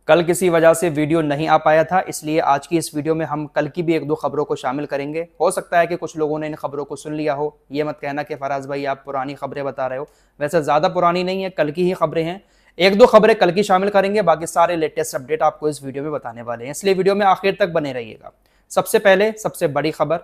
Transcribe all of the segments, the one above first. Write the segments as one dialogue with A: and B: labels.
A: कल किसी वजह से वीडियो नहीं आ पाया था, इसलिए आज की इस वीडियो में हम कल की भी एक दो खबरों को शामिल करेंगे। हो सकता है कि कुछ लोगों ने इन खबरों को सुन लिया हो, ये मत कहना कि फराज भाई आप पुरानी खबरें बता रहे हो। वैसे ज़्यादा पुरानी नहीं है, कल की ही खबरें हैं। एक दो खबरें कल की शामिल करेंगे, बाकी सारे लेटेस्ट अपडेट आपको इस वीडियो में बताने वाले हैं, इसलिए वीडियो में आखिर तक बने रहिएगा। सबसे पहले सबसे बड़ी खबर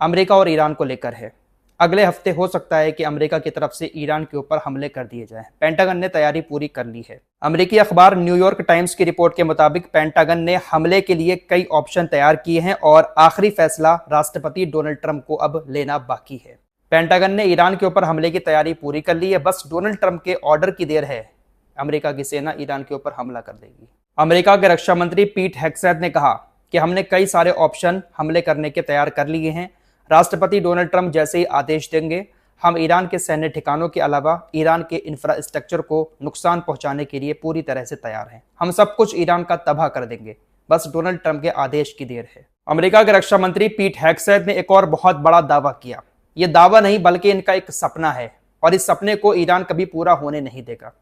A: अमेरिका और ईरान को लेकर है। अगले हफ्ते हो सकता है कि अमेरिका की तरफ से ईरान के ऊपर हमले कर दिए जाएं। पेंटागन ने तैयारी पूरी कर ली है। अमेरिकी अखबार न्यूयॉर्क टाइम्स की रिपोर्ट के मुताबिक पेंटागन ने हमले के लिए कई ऑप्शन तैयार किए हैं और आखिरी फैसला राष्ट्रपति डोनाल्ड ट्रंप को अब लेना बाकी है। पेंटागन ने ईरान के ऊपर हमले की तैयारी पूरी कर ली है, बस डोनाल्ड ट्रंप के ऑर्डर की देर है। अमेरिका की सेना ईरान के ऊपर हमला कर देगी। अमेरिका के रक्षा मंत्री पीट हेग्सेथ ने कहा कि हमने कई सारे ऑप्शन हमले करने के तैयार कर लिए हैं। राष्ट्रपति डोनाल्ड ट्रंप जैसे ही आदेश देंगे, हम ईरान के सैन्य ठिकानों के अलावा ईरान के इंफ्रास्ट्रक्चर को नुकसान पहुंचाने के लिए पूरी तरह से तैयार हैं। हम सब कुछ ईरान का तबाह कर देंगे, बस डोनाल्ड ट्रंप के आदेश की देर है। अमेरिका के रक्षा मंत्री पीट हेग्सेथ ने एक और बहुत बड़ा दावा किया। यह दावा नहीं बल्कि इनका एक सपना है और इस सपने को ईरान कभी पूरा होने नहीं देगा।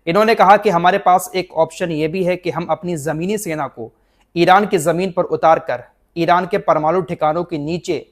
A: इन्होंने कहा कि हमारे पास एक ऑप्शन यह भी है कि हम अपनी जमीनी सेना को ईरान की जमीन पर उतार कर ईरान के परमाणु ठिकानों के नीचे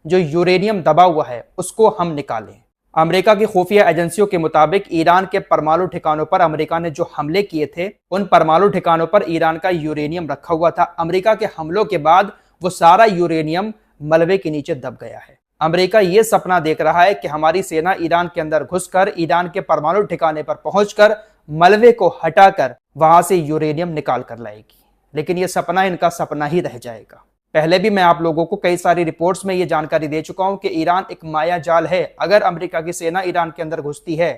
A: जो यूरेनियम दबा हुआ है उसको हम निकालें। अमेरिका की खुफिया एजेंसियों के मुताबिक ईरान के परमाणु ठिकानों पर अमेरिका ने जो हमले किए थे, उन परमाणु ठिकानों पर ईरान का यूरेनियम रखा हुआ था। अमेरिका के हमलों के बाद वो सारा यूरेनियम मलबे के नीचे दब गया है। अमेरिका ये सपना देख रहा है कि हमारी सेना ईरान के अंदर घुसकर ईरान के परमाणु ठिकाने पर पहुंचकर मलबे को हटाकर वहां से यूरेनियम निकाल कर लाएगी, लेकिन यह सपना इनका सपना ही रह जाएगा। पहले भी मैं आप लोगों को कई सारी रिपोर्ट्स में यह जानकारी दे चुका हूं कि ईरान एक माया जाल है। अगर अमेरिका की सेना ईरान के अंदर घुसती है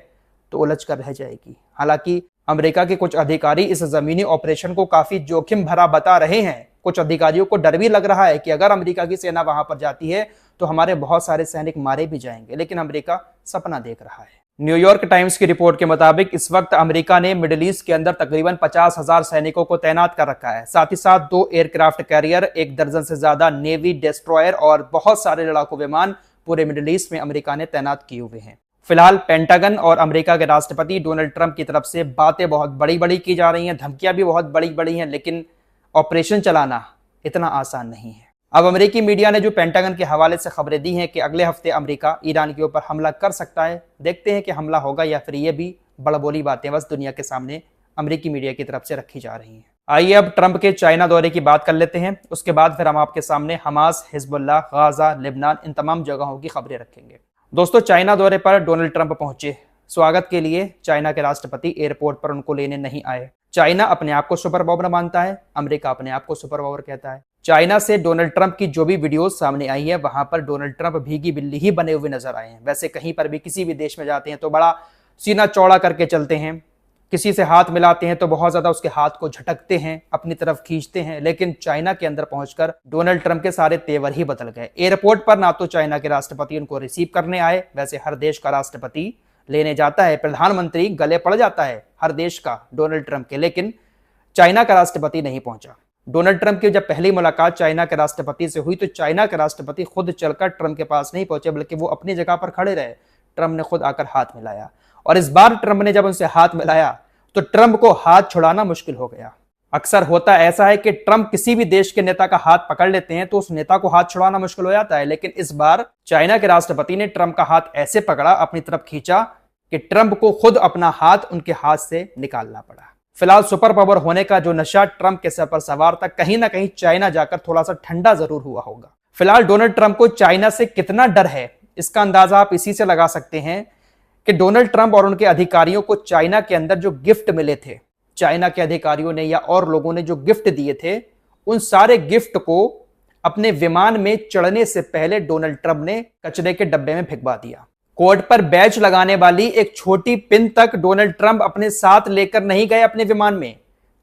A: तो उलझ कर रह जाएगी। हालांकि अमेरिका के कुछ अधिकारी इस जमीनी ऑपरेशन को काफी जोखिम भरा बता रहे हैं। कुछ अधिकारियों को डर भी लग रहा है कि अगर अमेरिका की सेना वहां पर जाती है तो हमारे बहुत सारे सैनिक मारे भी जाएंगे, लेकिन अमेरिका सपना देख रहा है। न्यूयॉर्क टाइम्स की रिपोर्ट के मुताबिक इस वक्त अमेरिका ने मिडिल ईस्ट के अंदर तकरीबन 50,000 सैनिकों को तैनात कर रखा है। साथ ही साथ 2 एयरक्राफ्ट कैरियर, 1 दर्जन से ज्यादा नेवी डिस्ट्रॉयर और बहुत सारे लड़ाकू विमान पूरे मिडिल ईस्ट में अमेरिका ने तैनात किए हुए हैं। फिलहाल पेंटागन और अमेरिका के राष्ट्रपति डोनाल्ड ट्रंप की तरफ से बातें बहुत बड़ी बड़ी की जा रही हैं, धमकियां भी बहुत बड़ी बड़ी हैं, लेकिन ऑपरेशन चलाना इतना आसान नहीं है। अब अमेरिकी मीडिया ने जो पेंटागन के हवाले से खबरें दी हैं कि अगले हफ्ते अमेरिका ईरान के ऊपर हमला कर सकता है। देखते हैं कि हमला होगा या फिर ये भी बड़बोली बातें बस दुनिया के सामने अमेरिकी मीडिया की तरफ से रखी जा रही हैं। आइए अब ट्रंप के चाइना दौरे की बात कर लेते हैं, उसके बाद फिर हम आपके सामने हमास, हिजबुल्लाह, गाजा, लेबनान, इन तमाम जगहों की खबरें रखेंगे। दोस्तों, चाइना दौरे पर डोनाल्ड ट्रंप पहुंचे। स्वागत के लिए चाइना के राष्ट्रपति एयरपोर्ट पर उनको लेने नहीं आए। चाइना अपने आप को सुपर पावर मानता है, अमेरिका अपने आप को सुपर पावर कहता है। चाइना से डोनाल्ड ट्रंप की जो भी वीडियोस सामने आई है, वहां पर डोनाल्ड ट्रंप भीगी बिल्ली ही बने हुए नजर आए हैं। वैसे कहीं पर भी किसी भी देश में जाते हैं तो बड़ा सीना चौड़ा करके चलते हैं, किसी से हाथ मिलाते हैं तो बहुत ज्यादा उसके हाथ को झटकते हैं, अपनी तरफ खींचते हैं, लेकिन चाइना के अंदर पहुंचकर डोनाल्ड ट्रंप के सारे तेवर ही बदल गए। एयरपोर्ट पर ना तो चाइना के राष्ट्रपति उनको रिसीव करने आए, वैसे हर देश का राष्ट्रपति लेने जाता है, प्रधानमंत्री गले पड़ जाता है हर देश का डोनाल्ड ट्रंप के, लेकिन चाइना का राष्ट्रपति नहीं पहुंचा। डोनाल्ड ट्रंप की जब पहली मुलाकात चाइना के राष्ट्रपति से हुई तो चाइना के राष्ट्रपति खुद चलकर ट्रंप के पास नहीं पहुंचे, बल्कि वो अपनी जगह पर खड़े रहे। ट्रंप ने खुद आकर हाथ मिलाया और इस बार ट्रंप ने जब उनसे हाथ मिलाया तो ट्रंप को हाथ छुड़ाना मुश्किल हो गया। अक्सर होता ऐसा है कि ट्रंप किसी भी देश के नेता का हाथ पकड़ लेते हैं तो उस नेता को हाथ छुड़ाना मुश्किल हो जाता है, लेकिन इस बार चाइना के राष्ट्रपति ने ट्रंप का हाथ ऐसे पकड़ा, अपनी तरफ खींचा कि ट्रंप को खुद अपना हाथ उनके हाथ से निकालना पड़ा। फिलहाल सुपर पावर होने का जो नशा ट्रंप के सर पर सवार था, कहीं ना कहीं चाइना जाकर थोड़ा सा ठंडा जरूर हुआ होगा। फिलहाल डोनाल्ड ट्रंप को चाइना से कितना डर है, इसका अंदाजा आप इसी से लगा सकते हैं कि डोनाल्ड ट्रंप और उनके अधिकारियों को चाइना के अंदर जो गिफ्ट मिले थे, चाइना के अधिकारियों ने या और लोगों ने जो गिफ्ट दिए थे, उन सारे गिफ्ट को अपने विमान में चढ़ने से पहले डोनाल्ड ट्रंप ने कचरे के डब्बे में फेंकवा दिया। कोट पर बैच लगाने वाली एक छोटी पिन तक डोनाल्ड ट्रंप अपने साथ लेकर नहीं गए अपने विमान में।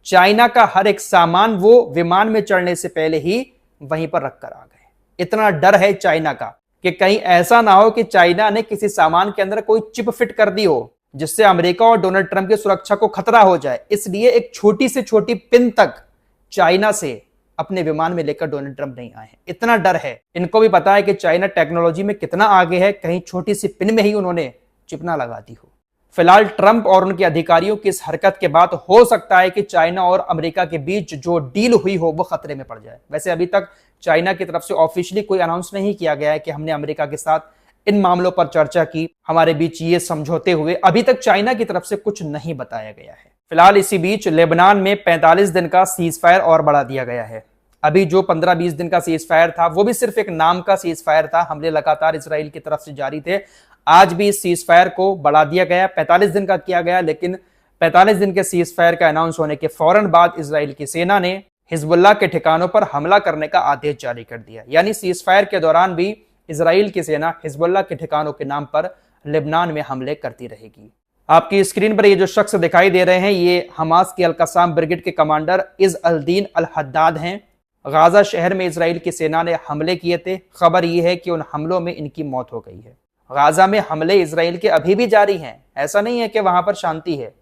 A: चाइना का हर एक सामान वो विमान में चढ़ने से पहले ही वहीं पर रखकर आ गए। इतना डर है चाइना का कि कहीं ऐसा ना हो कि चाइना ने किसी सामान के अंदर कोई चिप फिट कर दी हो जिससे अमेरिका और डोनाल्ड ट्रंप की सुरक्षा को खतरा हो जाए। इसलिए एक छोटी से छोटी पिन तक चाइना से अपने विमान में लेकर डोनाल्ड ट्रंप नहीं आए हैं। इतना डर है। इनको भी पता है कि चाइना टेक्नोलॉजी में कितना आगे है, कहीं छोटी सी पिन में ही उन्होंने चिप ना लगा दी हो। फिलहाल ट्रंप और उनके अधिकारियों की इस हरकत के बाद हो सकता है कि चाइना और अमेरिका के बीच जो डील हुई हो वो खतरे में पड़ जाए। वैसे अभी तक चाइना की तरफ से ऑफिशियली कोई अनाउंस नहीं किया गया है कि हमने अमेरिका के साथ इन मामलों पर चर्चा की, हमारे बीच ये समझौते हुए, अभी तक चाइना की तरफ से कुछ नहीं बताया गया है। फिलहाल इसी बीच लेबनान में 45 दिन का सीज फायर और बढ़ा दिया गया है। अभी जो 15-20 दिन का सीज फायर था वो भी सिर्फ एक नाम का सीज फायर था, हमले लगातार इजराइल की तरफ से जारी थे। आज भी इस सीज फायर को बढ़ा दिया गया, 45 दिन का किया गया, लेकिन 45 दिन के सीज फायर का अनाउंस होने के फौरन बाद इजराइल की सेना ने हिजबुल्लाह के ठिकानों पर हमला करने का आदेश जारी कर दिया। यानी सीज फायर के दौरान भी इजराइल की सेना हिजबुल्लाह के ठिकानों के नाम पर लेबनान में हमले करती रहेगी। आपकी स्क्रीन पर ये जो शख्स दिखाई दे रहे हैं ये हमास की अल-कसाम ब्रिगेड के कमांडर इज अल-दीन अल-हद्दाद हैं। गाजा शहर में इजराइल की सेना ने हमले किए थे। खबर यह है कि उन हमलों में इनकी मौत हो गई है। गाजा में हमले इजराइल के अभी भी जारी हैं, ऐसा नहीं है कि वहां पर शांति है।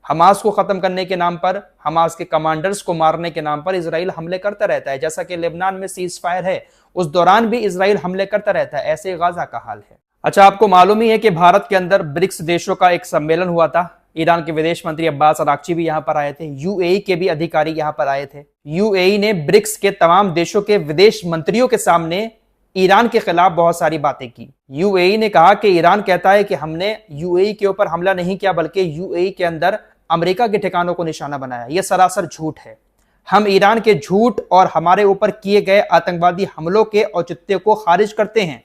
A: हमास को खत्म करने के नाम पर, हमास के कमांडर्स को मारने के नाम पर इजराइल हमले करता रहता है। जैसा कि लेबनान में सीज फायर है उस दौरान भी इजराइल हमले करता रहता है। ऐसे गाजा का हाल है। अच्छा, आपको मालूम ही है कि भारत के अंदर ब्रिक्स देशों का एक सम्मेलन हुआ था। ईरान के विदेश मंत्री अब्बास अराक्ची भी यहां पर आए थे, यूएई के भी अधिकारी यहां पर आए थे। यूएई ने ब्रिक्स के तमाम देशों के विदेश मंत्रियों के सामने ईरान के खिलाफ बहुत सारी बातें की। यूएई ने कहा कि ईरान कहता है कि हमने यूएई के ऊपर हमला नहीं किया, बल्कि यूएई के अंदर अमेरिका के ठिकानों को निशाना बनाया। यह सरासर झूठ है। हम ईरान के झूठ और हमारे ऊपर किए गए आतंकवादी हमलों के औचित्य को खारिज करते हैं।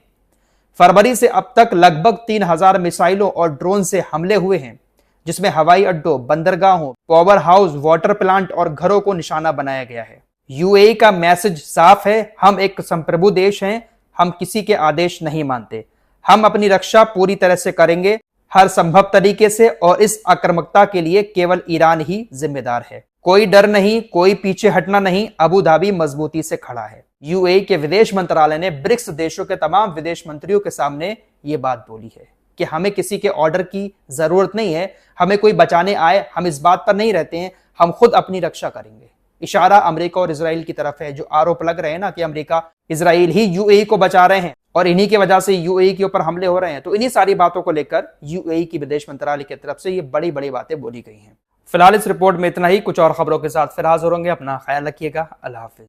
A: फरवरी से अब तक लगभग 3000 मिसाइलों और ड्रोन से हमले हुए हैं, जिसमें हवाई अड्डों, बंदरगाहों, पावर हाउस, वाटर प्लांट और घरों को निशाना बनाया गया है। यूएई का मैसेज साफ है, हम एक संप्रभु देश हैं, हम किसी के आदेश नहीं मानते। हम अपनी रक्षा पूरी तरह से करेंगे, हर संभव तरीके से, और इस आक्रामकता के लिए केवल ईरान ही जिम्मेदार है। कोई डर नहीं, कोई पीछे हटना नहीं, अबू धाबी मजबूती से खड़ा है। यूएई के विदेश मंत्रालय ने ब्रिक्स देशों के तमाम विदेश मंत्रियों के सामने ये बात बोली है कि हमें किसी के ऑर्डर की जरूरत नहीं है, हमें कोई बचाने आए, हम इस बात पर नहीं रहते हैं, हम खुद अपनी रक्षा करेंगे। इशारा अमेरिका और इजराइल की तरफ है। जो आरोप लग रहे हैं ना कि अमेरिका, इजराइल ही यूएई को बचा रहे हैं और इन्हीं की वजह से यूएई के ऊपर हमले हो रहे हैं, तो इन्हीं सारी बातों को लेकर यूएई की विदेश मंत्रालय की तरफ से ये बड़ी बड़ी बातें बोली गई हैं। फिलहाल इस रिपोर्ट में इतना ही। कुछ और खबरों के साथ फिर हाजिर होंगे। अपना ख्याल रखिएगा। अल्लाह हाफिज।